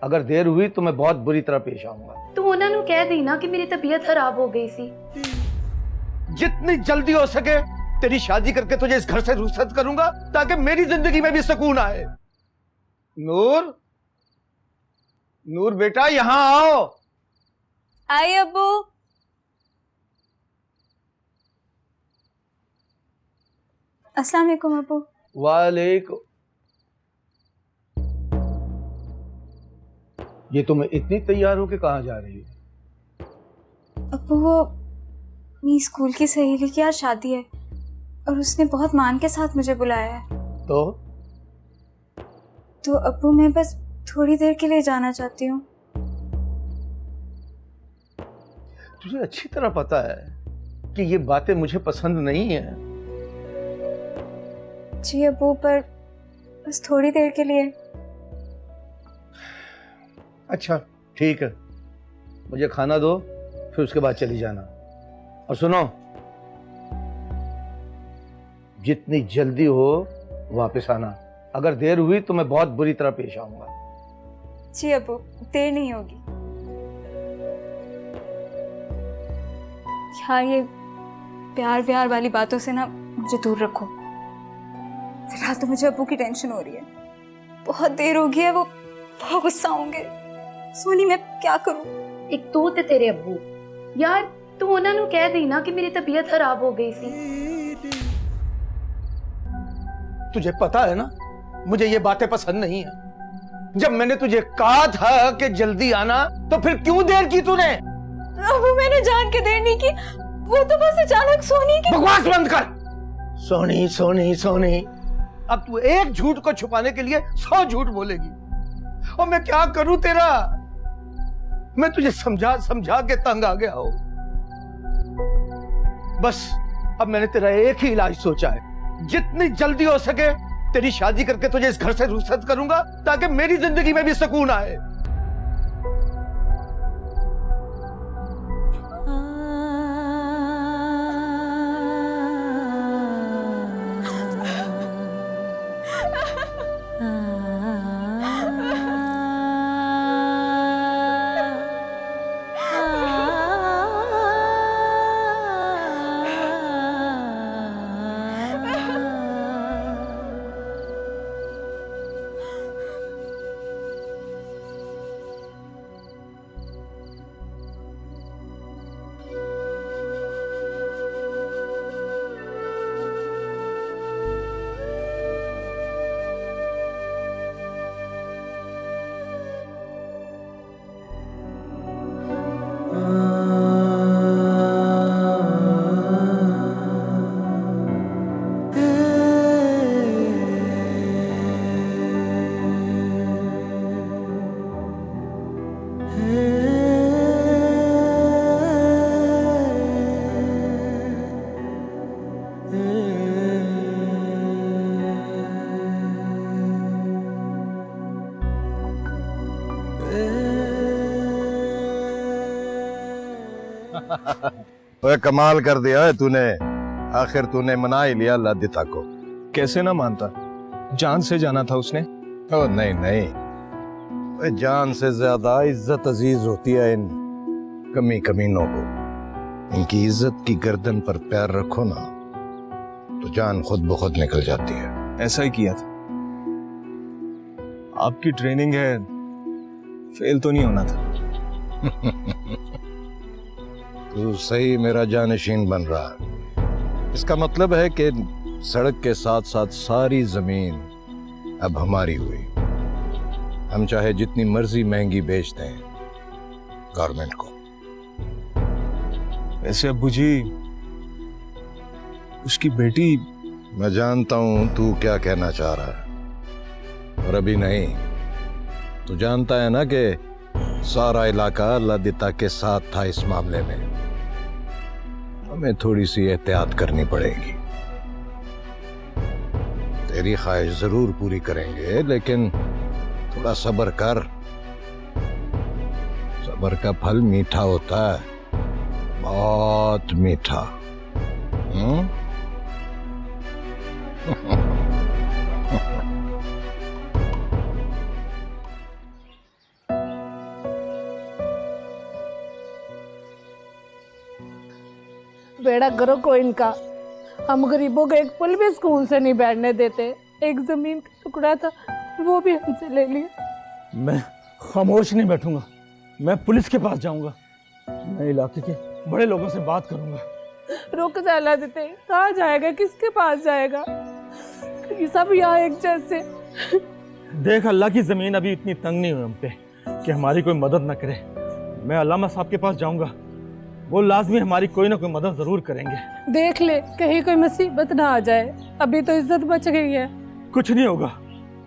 अगर देर हुई तो मैं बहुत बुरी तरह पेश आऊंगा। तू उन्होंने कह दी ना कि मेरी तबीयत खराब हो गई सी। जितनी जल्दी हो सके तेरी शादी करके तुझे इस घर से रुखसत करूंगा ताकि मेरी जिंदगी में भी सुकून आए। नूर, नूर बेटा यहां आओ। आई अब्बू। अस्सलाम वालेकुम अब्बू। वालेकुम। ये तुम इतनी तैयार हो के कहां जा रही हो? अब्बू वो मेरी स्कूल की सहेली की आज शादी है और उसने बहुत मान के साथ मुझे बुलाया है। तो अब्बू मैं बस थोड़ी देर के लिए जाना चाहती हूँ। तुझे अच्छी तरह पता है कि ये बातें मुझे पसंद नहीं है। जी अब्बू पर बस थोड़ी देर के लिए। अच्छा ठीक है, मुझे खाना दो फिर उसके बाद चली जाना। और सुनो, जितनी जल्दी हो वापस आना। अगर देर हुई तो मैं बहुत बुरी तरह पेश आऊंगा। जी अब्बू देर नहीं होगी। हाँ ये प्यार व्यार वाली बातों से ना मुझे दूर रखो। फिलहाल तो मुझे अब्बू की टेंशन हो रही है। बहुत देर हो गई है, वो बहुत गुस्सा होंगे। सोनी मैं क्या करूं? एक तू ते तेरे अब्बू यार, तू उन्होंने कह दी ना कि मेरी तबीयत खराब हो गई सी। तुझे पता है ना मुझे ये बातें पसंद नहीं है। जब मैंने तुझे कहा था कि जल्दी आना तो फिर क्यों देर की तूने? अब्बू मैंने जान के देर नहीं की, वो तो बस अचानक सोनी की। बकवास बंद कर। सोनी सोनी सोनी, अब तू एक झूठ को छुपाने के लिए 100 झूठ बोलेगी और मैं क्या करूं तेरा? मैं तुझे समझा समझा के तंग आ गया हूं। बस अब मैंने तेरा एक ही इलाज सोचा है। जितनी जल्दी हो सके तेरी शादी करके तुझे इस घर से रुखसत करूंगा ताकि मेरी जिंदगी में भी सुकून आए। ओए कमाल कर दिया है तूने। आखिर तूने मना ही लिया लादिता को। कैसे ना मानता, जान से जाना था उसने। ओ नहीं नहीं, ओए जान से ज्यादा इज्जत अजीज होती है इन कमी कमीनों को। इनकी इज्जत की गर्दन पर पैर रखो ना तो जान खुद ब खुद निकल जाती है। ऐसा ही किया था। आपकी ट्रेनिंग है, फेल तो नहीं होना था। तू सही मेरा जानशीन बन रहा है। इसका मतलब है कि सड़क के साथ साथ सारी जमीन अब हमारी हुई। हम चाहे जितनी मर्जी महंगी बेच दें गवर्नमेंट को। वैसे अब्बू जी, उसकी बेटी। मैं जानता हूं तू क्या कहना चाह रहा है, और अभी नहीं। तू जानता है ना कि सारा इलाका लादिता के साथ था इस मामले में। हमें थोड़ी सी एहतियात करनी पड़ेगी। तेरी ख्वाहिश जरूर पूरी करेंगे, लेकिन थोड़ा सब्र कर। सब्र का फल मीठा होता है, बहुत मीठा। बेड़ा गर्क हो इनका। हम गरीबों को एक पल भी सुकून से नहीं बैठने देते। एक जमीन का टुकड़ा था वो भी हमसे ले लिया। मैं खामोश नहीं बैठूंगा, मैं पुलिस के पास जाऊंगा। मैं इलाके के बड़े लोगों से बात करूंगा। रुक जाला देते, कहाँ जाएगा, किसके पास जाएगा? ये सब यहाँ एक जैसे। देख, अल्लाह की जमीन अभी इतनी तंग नहीं हुई हम पे कि हमारी कोई मदद ना करे। मैं अल्लामा साहब के पास जाऊंगा, वो लाजमी हमारी कोई ना कोई मदद जरूर करेंगे। देख ले कहीं कोई मुसीबत ना आ जाए, अभी तो इज्जत बच गई है। कुछ नहीं होगा,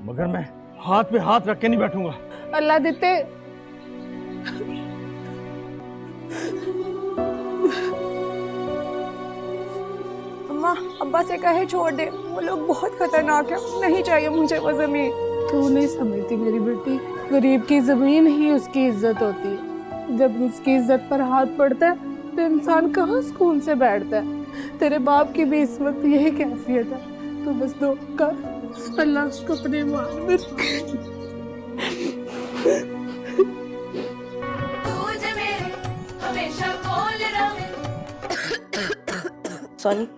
मगर मैं हाथ पे हाथ रख के नहीं बैठूंगा। अल्लाह देते। अम्मा अब्बा से कहे छोड़ दे, वो लोग बहुत खतरनाक है, नहीं चाहिए मुझे वो जमीन। तू नहीं समझती मेरी बेटी, गरीब की जमीन ही उसकी इज्जत होती है। जब उसकी इज्जत पर हाथ पड़ता है तो इंसान कहाँ सुकून से बैठता है। तेरे बाप की भी इस वक्त यही कैफियत है। तो बस दो कर, अल्लाह उसको अपने मान में सॉरी।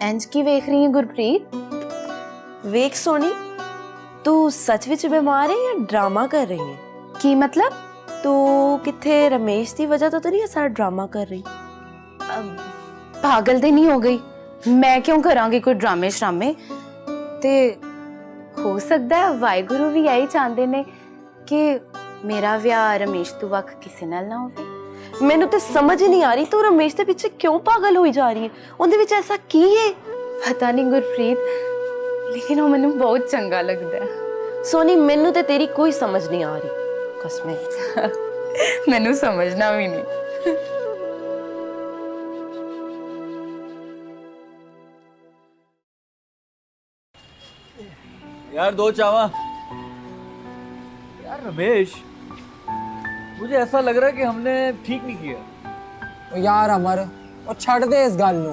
इंज की वेख रही है गुरप्रीत? वेख सोनी, तू सच विच बीमार है या ड्रामा कर रही है? की मतलब? तू किथे रमेश की वजह तो नहीं सारा ड्रामा कर रही? पागल ते नहीं हो गई? मैं क्यों करांगी कोई ड्रामे श्रामे? ते हो सकता है वाहिगुरु भी यही चाहते ने कि मेरा विआह रमेश तो वक्त किसी नाल ना होवे। मैनू तो समझ ही नहीं आ रही, तू रमेश के पीछे क्यों पागल हुई जा रही है? उनदे विच ऐसा की है? पता नहीं गुरप्रीत, लेकिन वो मैनू बहुत चंगा लगता है। सोनी मैनू तो तेरी कोई समझ नहीं आ रही कसमें। मैनू समझना भी नहीं। यार दो चावा। यार रमेश, मुझे ऐसा लग रहा है कि हमने ठीक नहीं किया। यार अमर, और छड़ दे इस गल नू।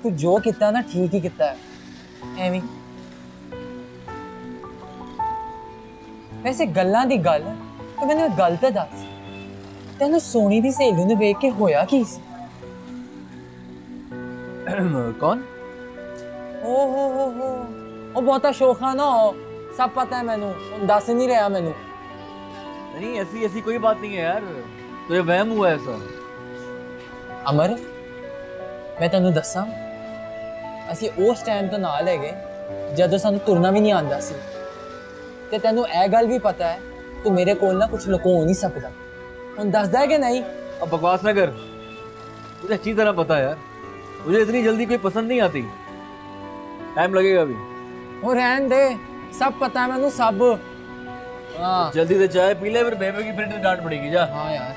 तू जो किता ना ठीक ही किता है। एवी वैसे गल्लां दी गल तो मैंने एक गल ते दस, तेनू सोनी दी सहेली नू वेख के होया की सी? कौन? ओ हो ओ बहुता शोखा ना हो, सब पता है मैनू, दस नहीं रहा मैनू। नहीं ऐसी ऐसी कोई बात नहीं है यार, तुझे वहम हुआ ऐसा। अमर मैं तेनू दसा, असी उस टाइम तो नाल है जदों सानू तुरना भी नहीं आंदा सी, ते तेनू ए गल भी पता है तू मेरे कोल ना कुछ लुको नहीं सकदा। हुण दसदा है कि नहीं? अब बकवास ना कर, मुझे अच्छी तरह पता है यार, मुझे इतनी जल्दी कोई पसंद नहीं आती, टाइम लगेगा अभी। वो रहन दे, सब पता है मैनू सब। हाँ जल्दी से चाय पी ले, फिर बेबे की फिर डांट पड़ेगी। जा। हाँ यार।